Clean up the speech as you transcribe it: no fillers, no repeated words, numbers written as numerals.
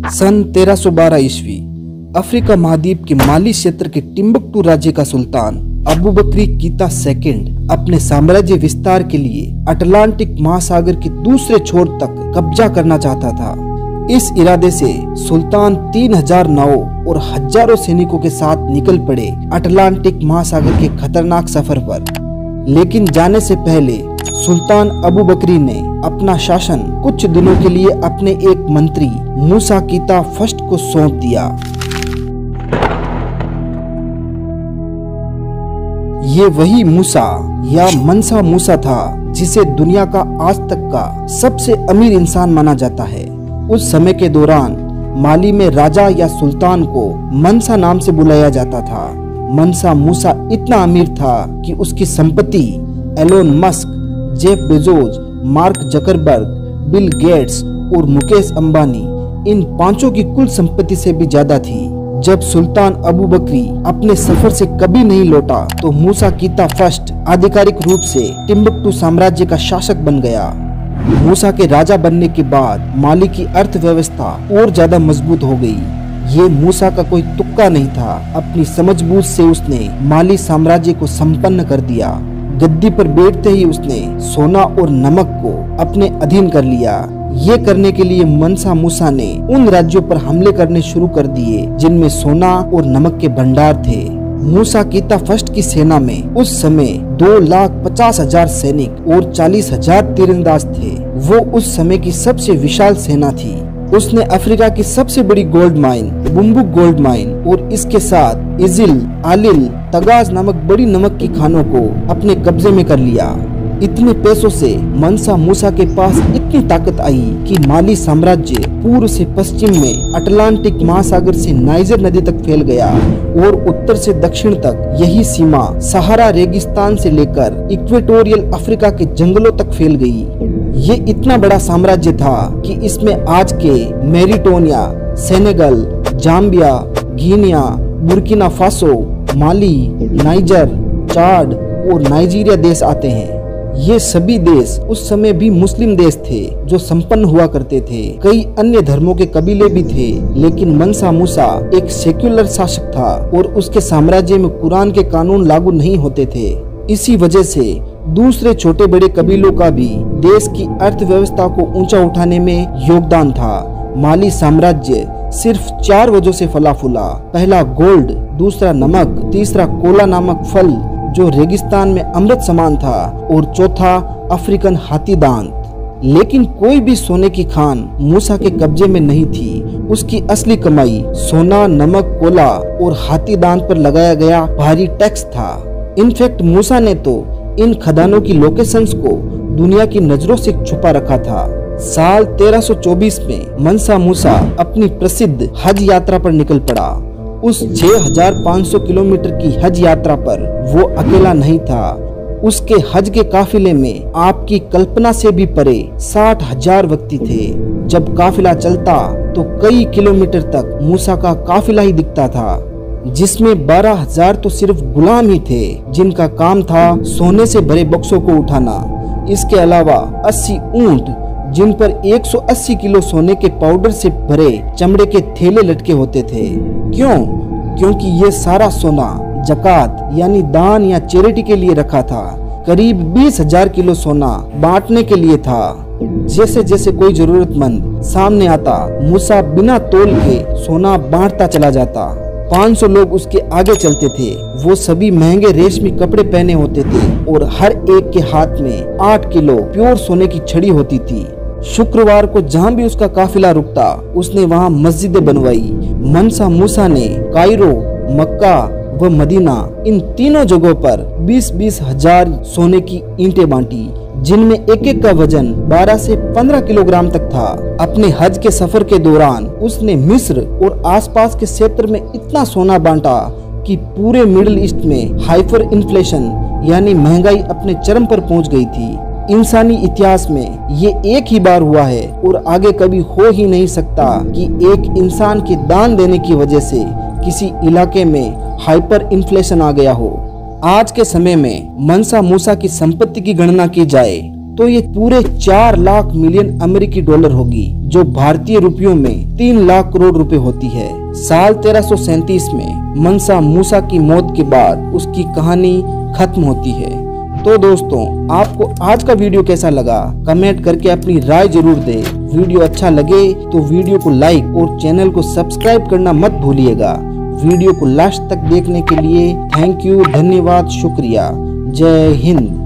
सन 1312 ईस्वी अफ्रीका महाद्वीप के माली क्षेत्र के टिम्बकटू राज्य का सुल्तान अबू बकरी कीता सेकंड अपने साम्राज्य विस्तार के लिए अटलांटिक महासागर के दूसरे छोर तक कब्जा करना चाहता था। इस इरादे से सुल्तान 3000 नावों और हजारों सैनिकों के साथ निकल पड़े अटलांटिक महासागर के खतरनाक सफर पर। लेकिन जाने से पहले सुल्तान अबू बकरी ने अपना शासन कुछ दिनों के लिए अपने एक मंत्री मूसा कीता फर्स्ट को सौंप दिया। ये वही मूसा या मंसा मूसा था जिसे दुनिया का आज तक का सबसे अमीर इंसान माना जाता है। उस समय के दौरान माली में राजा या सुल्तान को मंसा नाम से बुलाया जाता था। मंसा मूसा इतना अमीर था कि उसकी संपत्ति Elon Musk, Jeff Bezos, Mark Zuckerberg, Bill Gates और मुकेश अंबानी इन पांचों की कुल संपत्ति से भी ज्यादा थी। जब सुल्तान अबू बकरी अपने सफर से कभी नहीं लौटा तो मूसा कीता फर्स्ट आधिकारिक रूप से टिम्बकटू साम्राज्य का शासक बन गया। मूसा के राजा बनने के बाद माली की अर्थव्यवस्था और ज्यादा मजबूत हो गई। ये मूसा का कोई तुक्का नहीं था। अपनी समझबूझ से उसने माली साम्राज्य को संपन्न कर दिया। गद्दी पर बैठते ही उसने सोना और नमक को अपने अधीन कर लिया। ये करने के लिए मंसा मूसा ने उन राज्यों पर हमले करने शुरू कर दिए जिनमें सोना और नमक के भंडार थे। मूसा कीता फर्स्ट की सेना में उस समय 2,50,000 सैनिक और 40,000 तीरंदाज थे। वो उस समय की सबसे विशाल सेना थी। उसने अफ्रीका की सबसे बड़ी गोल्ड माइन बुम्बुक गोल्ड माइन और इसके साथ इजिल, आलिल, तगाज नामक बड़ी नमक की खानों को अपने कब्जे में कर लिया। इतने पैसों से मंसा मूसा के पास इतनी ताकत आई कि माली साम्राज्य पूर्व से पश्चिम में अटलांटिक महासागर से नाइजर नदी तक फैल गया और उत्तर से दक्षिण तक यही सीमा सहारा रेगिस्तान से लेकर इक्वेटोरियल अफ्रीका के जंगलों तक फैल गई। ये इतना बड़ा साम्राज्य था कि इसमें आज के Mauritania, Senegal, Zambia, Guinea, Burkina Faso, Mali, Niger, Chad और नाइजीरिया देश आते हैं। ये सभी देश उस समय भी मुस्लिम देश थे जो संपन्न हुआ करते थे। कई अन्य धर्मों के कबीले भी थे, लेकिन मंसा मूसा एक सेक्युलर शासक था और उसके साम्राज्य में कुरान के कानून लागू नहीं होते थे। इसी वजह से दूसरे छोटे बड़े कबीलों का भी देश की अर्थव्यवस्था को ऊंचा उठाने में योगदान था। माली साम्राज्य सिर्फ 4 वजहों से फला फूला। पहला गोल्ड, दूसरा नमक, तीसरा कोला नामक फल जो रेगिस्तान में अमृत समान था और चौथा अफ्रीकन हाथी दांत। लेकिन कोई भी सोने की खान मूसा के कब्जे में नहीं थी। उसकी असली कमाई सोना, नमक, कोला और हाथी दांत पर लगाया गया भारी टैक्स था। इनफैक्ट मूसा ने तो इन खदानों की लोकेशंस को दुनिया की नजरों से छुपा रखा था। साल 1324 में मंसा मूसा अपनी प्रसिद्ध हज यात्रा पर निकल पड़ा। उस 6500 किलोमीटर की हज यात्रा पर वो अकेला नहीं था। उसके हज के काफिले में आपकी कल्पना से भी परे 60,000 व्यक्ति थे। जब काफिला चलता तो कई किलोमीटर तक मूसा का काफिला ही दिखता था, जिसमें 12,000 तो सिर्फ गुलाम ही थे जिनका काम था सोने से भरे बक्सों को उठाना। इसके अलावा 80 ऊंट जिन पर 180 किलो सोने के पाउडर से भरे चमड़े के थैले लटके होते थे। क्यों? क्योंकि ये सारा सोना जकात यानी दान या चैरिटी के लिए रखा था। करीब 20,000 किलो सोना बांटने के लिए था। जैसे जैसे कोई जरूरतमंद सामने आता, मूसा बिना तोल के सोना बांटता चला जाता। 500 लोग उसके आगे चलते थे। वो सभी महंगे रेशमी कपड़े पहने होते थे और हर एक के हाथ में 8 किलो प्योर सोने की छड़ी होती थी। शुक्रवार को जहाँ भी उसका काफिला रुकता, उसने वहाँ मस्जिदें बनवाई। मंसा मूसा ने कायरो, मक्का व मदीना इन तीनों जगहों पर 20-20 हजार सोने की ईंटें बांटी, जिनमें एक एक का वजन 12 से 15 किलोग्राम तक था। अपने हज के सफर के दौरान उसने मिस्र और आसपास के क्षेत्र में इतना सोना बांटा कि पूरे मिडिल ईस्ट में हाइपर इन्फ्लेशन यानी महंगाई अपने चरम पर पहुंच गई थी। इंसानी इतिहास में ये एक ही बार हुआ है और आगे कभी हो ही नहीं सकता कि एक इंसान के दान देने की वजह से किसी इलाके में हाइपर इन्फ्लेशन आ गया हो। आज के समय में मंसा मूसा की संपत्ति की गणना की जाए तो ये पूरे 4 लाख मिलियन अमेरिकी डॉलर होगी, जो भारतीय रुपयों में 3 लाख करोड़ रुपए होती है। साल 1337 में मनसा मूसा की मौत के बाद उसकी कहानी खत्म होती है। तो दोस्तों, आपको आज का वीडियो कैसा लगा कमेंट करके अपनी राय जरूर दें। वीडियो अच्छा लगे तो वीडियो को लाइक और चैनल को सब्सक्राइब करना मत भूलिएगा। वीडियो को लास्ट तक देखने के लिए थैंक यू, धन्यवाद, शुक्रिया। जय हिंद।